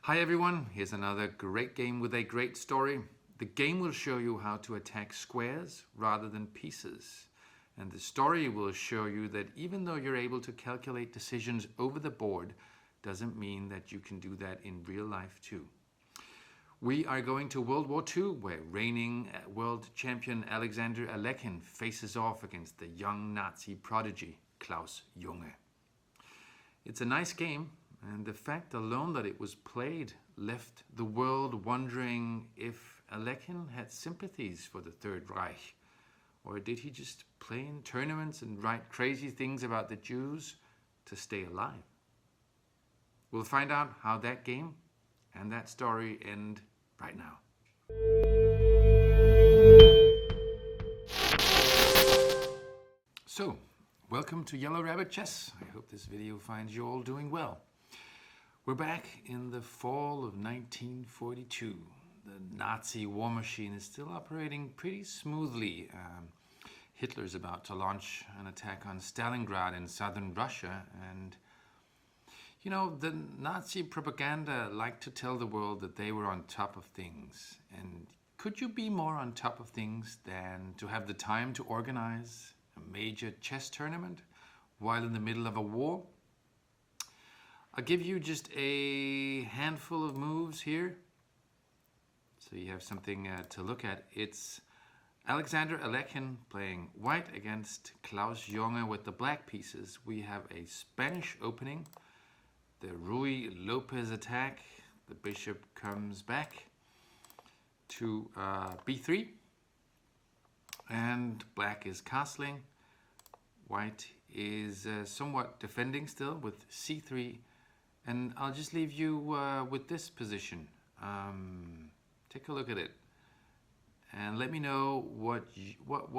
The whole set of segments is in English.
Hi everyone, here's another great game with a great story. The game will show you how to attack squares rather than pieces. And the story will show you that even though you're able to calculate decisions over the board, doesn't mean that you can do that in real life too. We are going to World War II, where reigning world champion Alexander Aljechin faces off against the young Nazi prodigy Klaus Junge. It's a nice game, and the fact alone that it was played left the world wondering if Aljechin had sympathies for the Third Reich, or did he just play in tournaments and write crazy things about the Jews to stay alive? We'll find out how that game and that story end right now. So, welcome to Yellow Rabbit Chess. I hope this video finds you all doing well. We're back in the fall of 1942. The Nazi war machine is still operating pretty smoothly. Hitler's about to launch an attack on Stalingrad in southern Russia, and you know, the Nazi propaganda liked to tell the world that they were on top of things. And could you be more on top of things than to have the time to organize a major chess tournament while in the middle of a war? I'll give you just a handful of moves here, so you have something to look at. It's Alexander Aljechin playing white against Klaus Junge with the black pieces. We have a Spanish opening. The Ruy Lopez attack. The bishop comes back to b3, and black is castling. White is somewhat defending still with c3, and I'll just leave you with this position. Take a look at it, and let me know what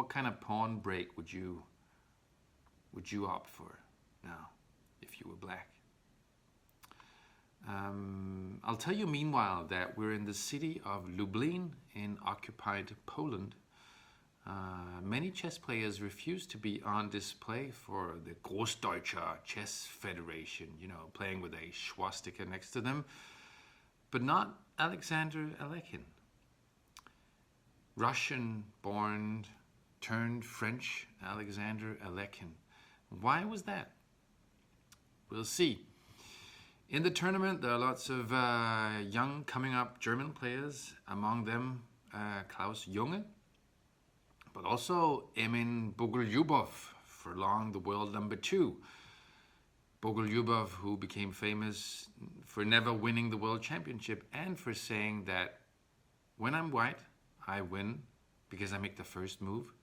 kind of pawn break would you opt for now if you were black. I'll tell you meanwhile that we're in the city of Lublin in occupied Poland. Many chess players refuse to be on display for the Großdeutsche Chess Federation, you know, playing with a swastika next to them, but not Alexander Aljechin. Russian-born turned French Alexander Aljechin. Why was that? We'll see. In the tournament, there are lots of young, coming-up German players, among them Klaus Junge, but also Emin Bogolyubov, for long the world number 2. Bogolyubov, who became famous for never winning the world championship and for saying that when I'm white, I win because I make the first move.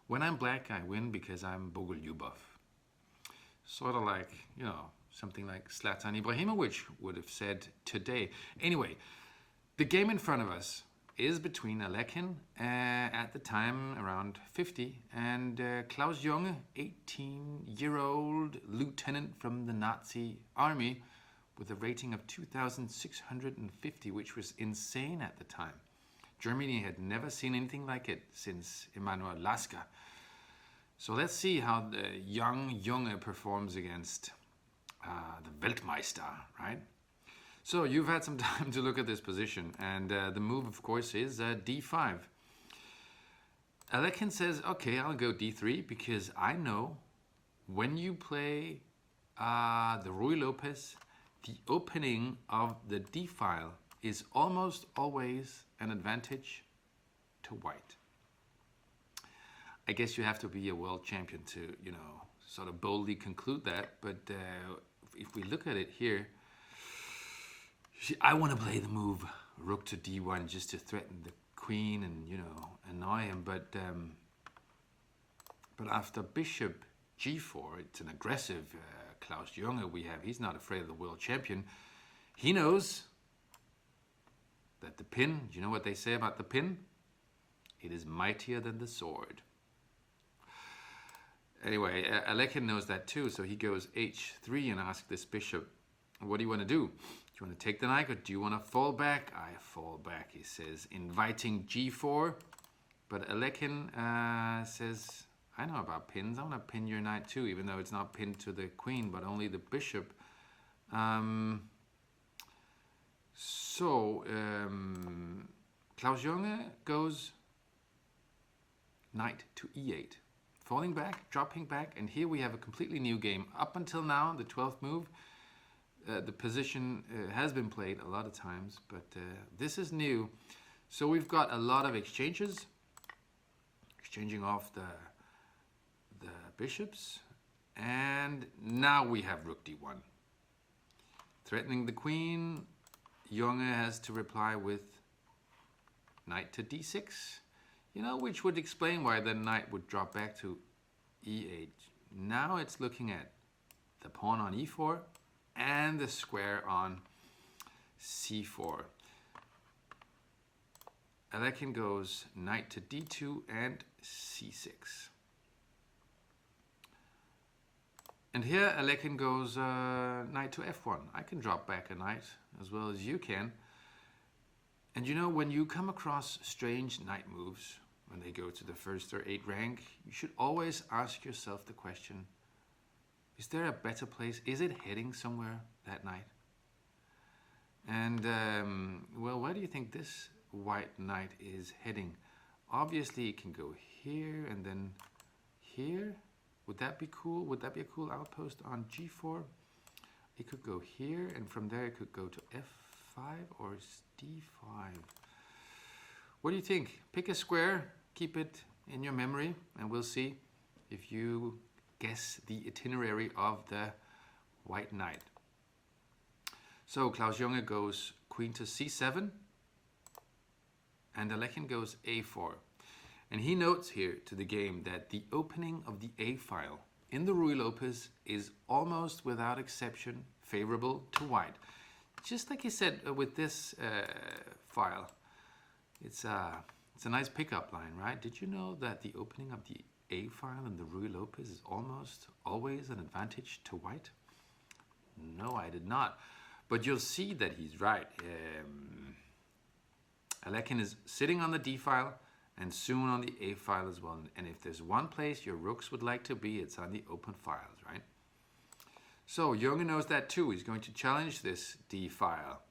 When I'm black, I win because I'm Bogolyubov. Sort of like, you know, something like Zlatan Ibrahimovic would have said today. Anyway, the game in front of us is between Aljechin, at the time around 50, and Klaus Junge, 18-year-old lieutenant from the Nazi army with a rating of 2,650, which was insane at the time. Germany had never seen anything like it since Emanuel Lasker. So let's see how the young Junge performs against the Weltmeister, right? So you've had some time to look at this position, and the move, of course, is d5. Aljechin says, okay, I'll go d3 because I know when you play the Ruy Lopez, the opening of the d file is almost always an advantage to white. I guess you have to be a world champion to, you know, sort of boldly conclude that, but if we look at it here, I want to play the move rook to d1 just to threaten the queen and, you know, annoy him, but after bishop g4, it's an aggressive Klaus Junge we have. He's not afraid of the world champion. He knows that the pin, you know what they say about the pin? It is mightier than the sword. Anyway, Aljechin knows that too, so he goes h3 and asks this bishop, what do you want to do? Do you want to take the knight, or do you want to fall back? I fall back, he says, inviting g4. But Aljechin says, I know about pins. I want to pin your knight too, even though it's not pinned to the queen, but only the bishop. So, Klaus Junge goes knight to e8, falling back, dropping back, and here we have a completely new game. Up until now, the 12th move, the position has been played a lot of times, but this is new. So we've got a lot of exchanges, exchanging off the bishops, and now we have rook d1. Threatening the queen, Junge has to reply with knight to d6, you know, which would explain why the knight would drop back to e8. Now it's looking at the pawn on e4 and the square on c4. Aljechin goes knight to d2 and c6. And here Aljechin goes knight to f1. I can drop back a knight as well as you can. And you know, when you come across strange knight moves, when they go to the 1st or 8th rank, you should always ask yourself the question, is there a better place? Is it heading somewhere, that knight? And, well, where do you think this white knight is heading? Obviously, it can go here and then here. Would that be cool? Would that be a cool outpost on g4? It could go here, and from there it could go to f5 or d5. What do you think? Pick a square, keep it in your memory, and we'll see if you guess the itinerary of the white knight. So Klaus Junge goes queen to c7, and Aljechin goes a4. And he notes here to the game that the opening of the A file in the Ruy Lopez is almost without exception favorable to white. Just like he said with this file, it's a nice pickup line, right? Did you know that the opening of the A file in the Ruy Lopez is almost always an advantage to white? No, I did not. But you'll see that he's right. Aljechin is sitting on the D file and soon on the A file as well. And if there's one place your rooks would like to be, it's on the open files, right? So Junge knows that too. He's going to challenge this D file.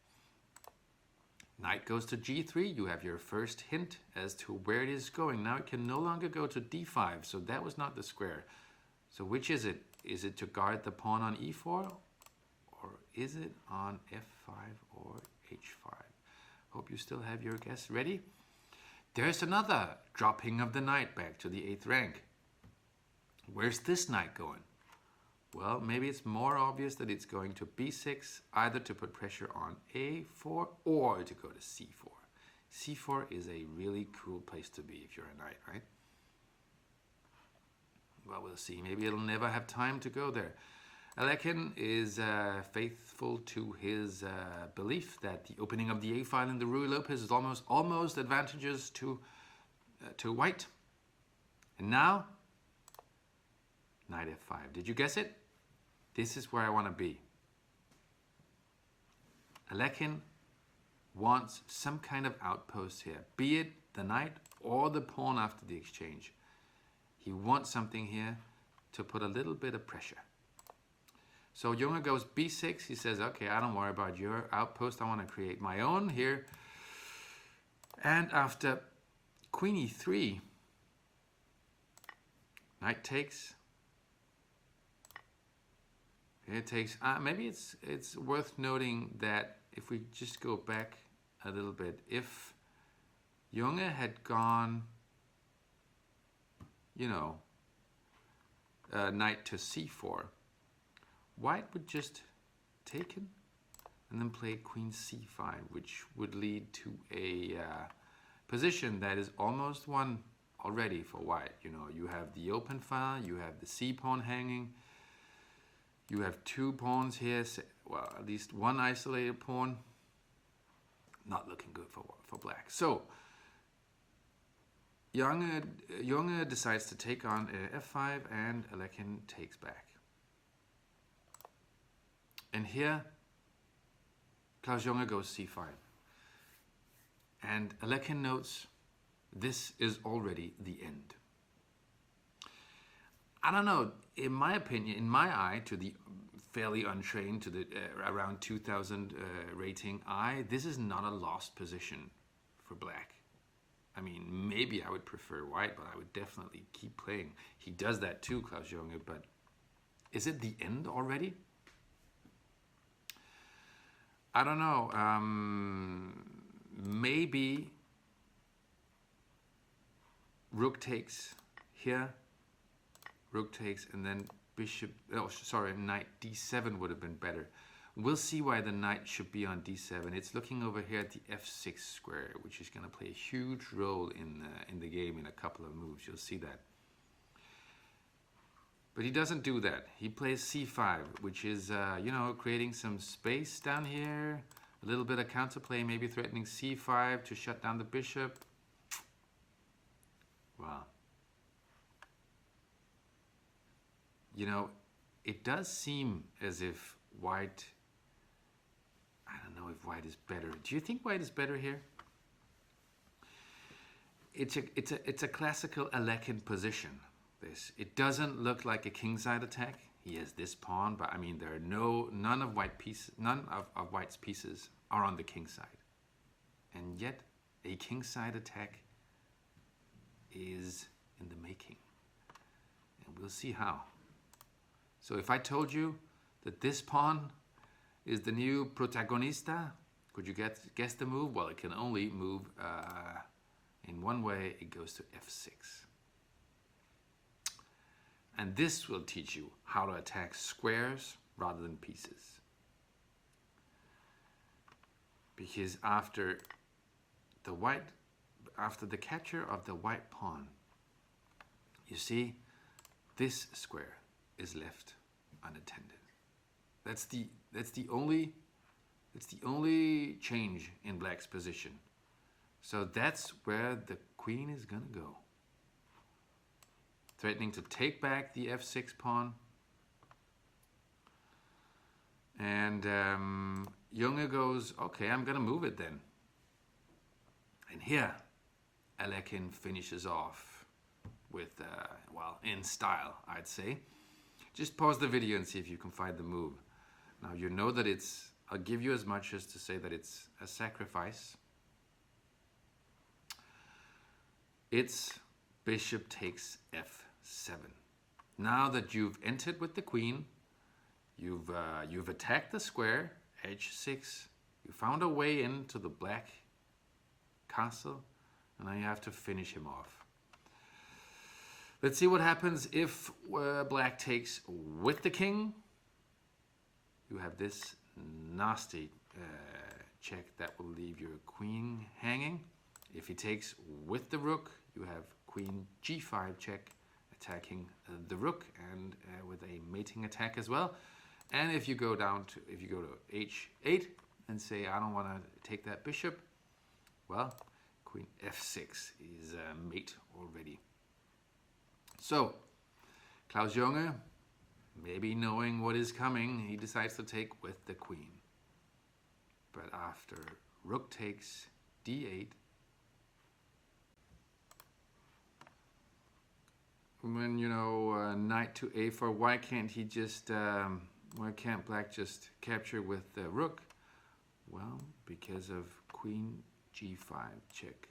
Knight goes to G3. You have your first hint as to where it is going. Now it can no longer go to D5, so that was not the square. So which is it? Is it to guard the pawn on E4? Or is it on F5 or H5? Hope you still have your guess ready. There's another dropping of the knight back to the 8th rank. Where's this knight going? Well, maybe it's more obvious that it's going to B6, either to put pressure on A4 or to go to C4. C4 is a really cool place to be if you're a knight, right? Well, we'll see. Maybe it'll never have time to go there. Aljechin is faithful to his belief that the opening of the A file in the Ruy Lopez is almost advantageous to white. And now, knight F5. Did you guess it? This is where I want to be. Aljechin wants some kind of outpost here, be it the knight or the pawn after the exchange. He wants something here to put a little bit of pressure. So Junge goes B6. He says, okay, I don't worry about your outpost. I want to create my own here. And after queen E3, knight takes. It takes. Maybe it's worth noting that if we just go back a little bit, if Junge had gone, you know, knight to C4, white would just take it and then play queen C5, which would lead to a position that is almost won already for white. You know, you have the open file, you have the C pawn hanging, you have two pawns here, well, at least one isolated pawn. Not looking good for black. So Junge decides to take on F5 and Aljechin takes back. And here, Klaus Junge goes C5. And Aljechin notes, this is already the end. I don't know, in my opinion, in my eye, to the fairly untrained to the around 2000 rating I, this is not a lost position for black. I mean, maybe I would prefer white, but I would definitely keep playing. He does that too, Klaus Junge, but is it the end already? I don't know. Maybe rook takes here, rook takes, and then bishop, oh sorry, knight d7 would have been better. We'll see why the knight should be on d7. It's looking over here at the f6 square, which is going to play a huge role in the game in a couple of moves. You'll see that. But he doesn't do that. He plays c5, which is, you know, creating some space down here. A little bit of counterplay, maybe threatening c5 to shut down the bishop. Wow. You know, it does seem as if white, I don't know if white is better. Do you think white is better here? It's a classical Aljechin position. It doesn't look like a kingside attack. He has this pawn, but I mean there are none of white's pieces are on the king side. And yet a kingside attack is in the making. And we'll see how. So if I told you that this pawn is the new protagonista, could you guess the move? Well, it can only move in one way. It goes to f6. And this will teach you how to attack squares rather than pieces. Because after the capture of the white pawn, you see, this square is left unattended. That's the only change in black's position. So that's where the queen is gonna go. Threatening to take back the f6 pawn. And Junge goes, okay, I'm gonna move it then. And here, Aljechin finishes off with, well, in style, I'd say. Just pause the video and see if you can find the move. Now you know that I'll give you as much as to say that it's a sacrifice. It's bishop takes f7. Now that you've entered with the queen, you've attacked the square, h6. You found a way into the black castle, and now you have to finish him off. Let's see what happens if black takes with the king. You have this nasty check that will leave your queen hanging. If he takes with the rook, you have queen g5 check, attacking the rook, and with a mating attack as well. And if you go to h8 and say I don't want to take that bishop, well, queen f6 is mate already. So Klaus Junge, maybe knowing what is coming, he decides to take with the queen. But after rook takes d8, when, you know, knight to a4, why can't he just, why can't black just capture with the rook? Well, because of queen g5 check.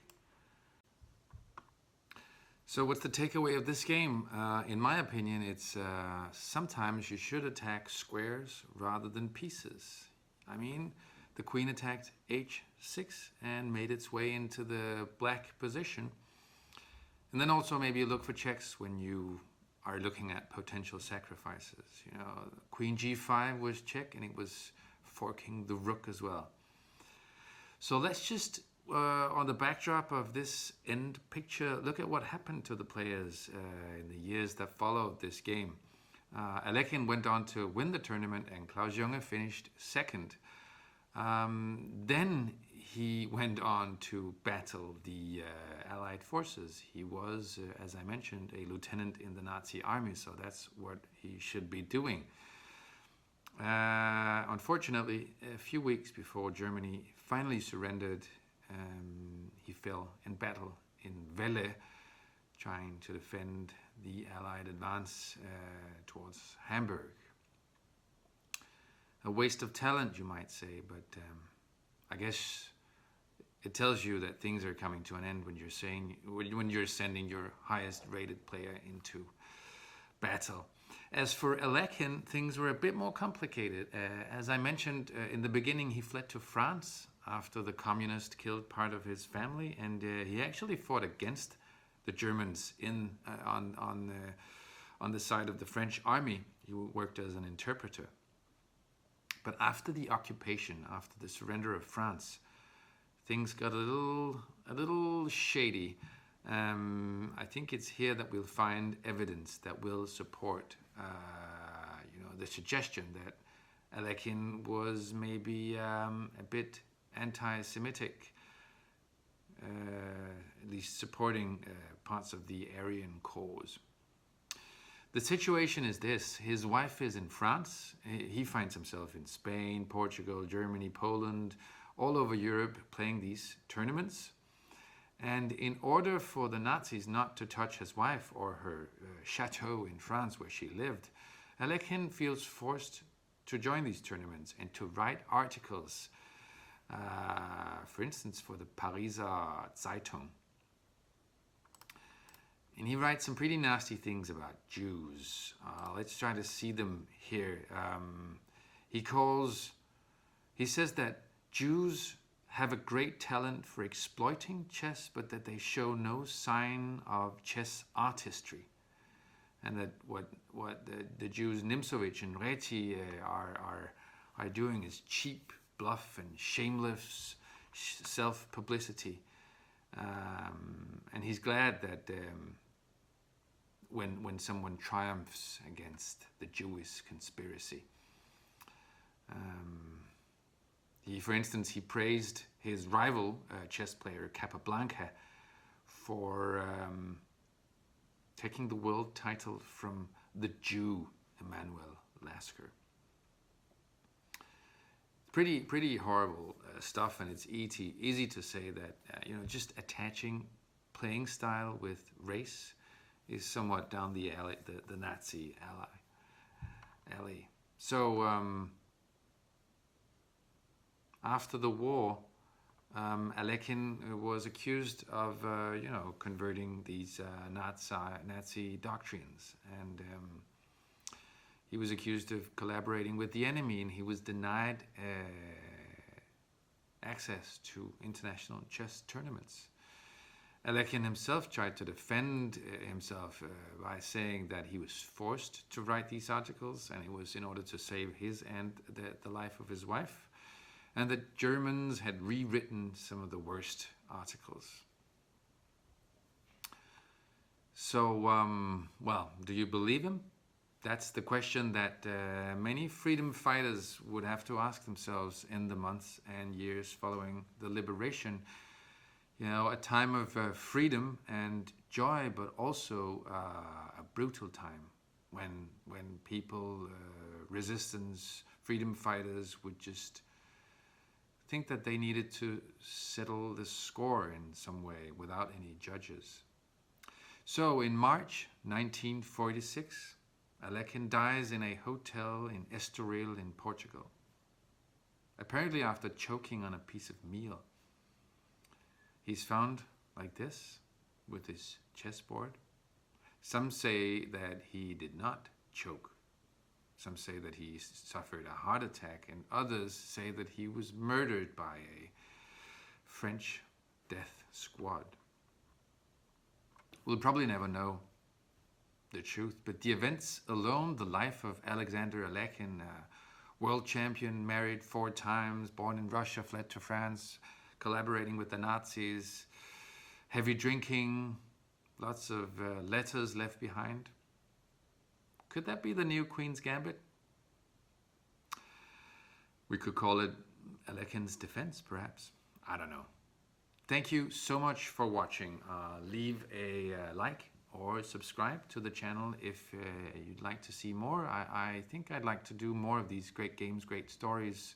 So what's the takeaway of this game? In my opinion, it's sometimes you should attack squares rather than pieces. I mean, the queen attacked h6 and made its way into the black position. And then also maybe look for checks when you are looking at potential sacrifices. You know, queen g5 was check, and it was forking the rook as well. So let's just, on the backdrop of this end picture, look at what happened to the players in the years that followed this game. Aljechin went on to win the tournament, and Klaus Junge finished second. Then he went on to battle the Allied forces. He was, as I mentioned, a lieutenant in the Nazi army, so that's what he should be doing. Unfortunately, a few weeks before Germany finally surrendered, he fell in battle in Welle, trying to defend the Allied advance towards Hamburg. a waste of talent, you might say, but I guess it tells you that things are coming to an end when you're sending your highest rated player into battle. As for Aljechin, things were a bit more complicated. As I mentioned in the beginning, he fled to France after the communists killed part of his family, and he actually fought against the Germans on the side of the French army. He worked as an interpreter. But after the occupation, after the surrender of France, things got a little shady. I think it's here that we'll find evidence that will support, the suggestion that Aljechin was maybe a bit anti-Semitic, at least supporting parts of the Aryan cause. The situation is this: his wife is in France. He finds himself in Spain, Portugal, Germany, Poland, all over Europe playing these tournaments. And in order for the Nazis not to touch his wife or her chateau in France where she lived, Aljechin feels forced to join these tournaments and to write articles, for instance, for the Pariser Zeitung. And he writes some pretty nasty things about Jews. Let's try to see them here. He says that Jews have a great talent for exploiting chess, but that they show no sign of chess artistry. And that what the Jews Nimzowitsch and Reti are doing is cheap bluff and shameless self-publicity. And he's glad that when someone triumphs against the Jewish conspiracy. For instance, he praised his rival chess player Capablanca for taking the world title from the Jew Emanuel Lasker. Pretty horrible stuff, and it's easy to say that just attaching playing style with race is somewhat down the alley, the Nazi alley. So after the war, Aljechin was accused of converting these Nazi doctrines, and he was accused of collaborating with the enemy, and he was denied access to international chess tournaments. Aljechin himself tried to defend himself by saying that he was forced to write these articles, and it was in order to save his and the life of his wife, and that Germans had rewritten some of the worst articles. So, well, do you believe him? That's the question that many freedom fighters would have to ask themselves in the months and years following the liberation. A time of freedom and joy, but also a brutal time when people, resistance, freedom fighters would just think that they needed to settle the score in some way without any judges. So in March 1946, Aljechin dies in a hotel in Estoril in Portugal, apparently after choking on a piece of meal. He's found like this, with his chessboard. Some say that he did not choke. Some say that he suffered a heart attack, and others say that he was murdered by a French death squad. We'll probably never know the truth, but the events alone, the life of Alexander Aljechin, world champion, married 4 times, born in Russia, fled to France, collaborating with the Nazis, heavy drinking, lots of letters left behind. Could that be the new Queen's Gambit? We could call it Aljechin's defense, perhaps. I don't know. Thank you so much for watching. Leave a like or subscribe to the channel if you'd like to see more. I think I'd like to do more of these great games, great stories.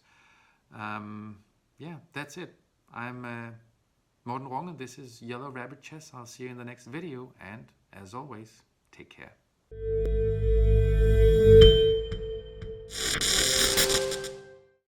Yeah, that's it. I'm Morten Rong, and this is Yellow Rabbit Chess. I'll see you in the next video, and as always, take care.